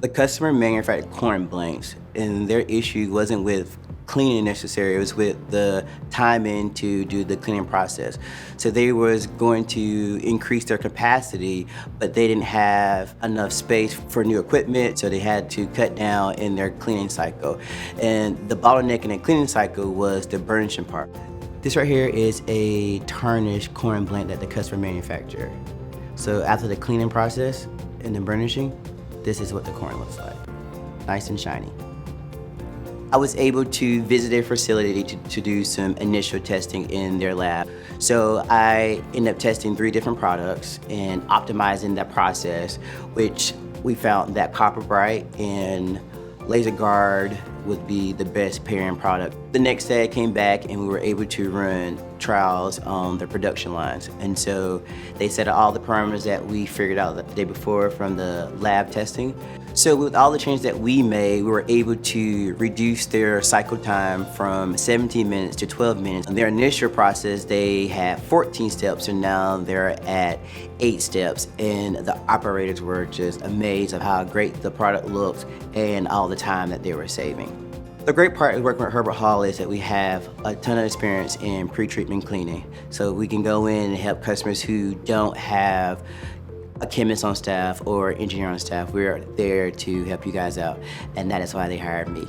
The customer manufactured corn blanks, and their issue wasn't with cleaning necessarily, it was with the timing to do the cleaning process. So they was going to increase their capacity, but they didn't have enough space for new equipment, so they had to cut down in their cleaning cycle. And the bottleneck in the cleaning cycle was the burnishing part. This right here is a tarnished corn blank that the customer manufactured. So after the cleaning process and the burnishing, this is what the corn looks like, nice and shiny. I was able to visit their facility to do some initial testing in their lab. So I ended up testing 3 different products and optimizing that process, which we found that CopperBrite and Laser Guard would be the best pairing product. The next day I came back and we were able to run trials on the production lines. And so they set all the parameters that we figured out the day before from the lab testing. So with all the changes that we made, we were able to reduce their cycle time from 17 minutes to 12 minutes. In their initial process, they had 14 steps, and now they're at 8 steps. And the operators were just amazed at how great the product looked and all the time that they were saving. The great part of working with Hubbard-Hall is that we have a ton of experience in pre-treatment cleaning. So we can go in and help customers who don't have a chemist on staff or engineer on staff. We're there to help you guys out, and that is why they hired me.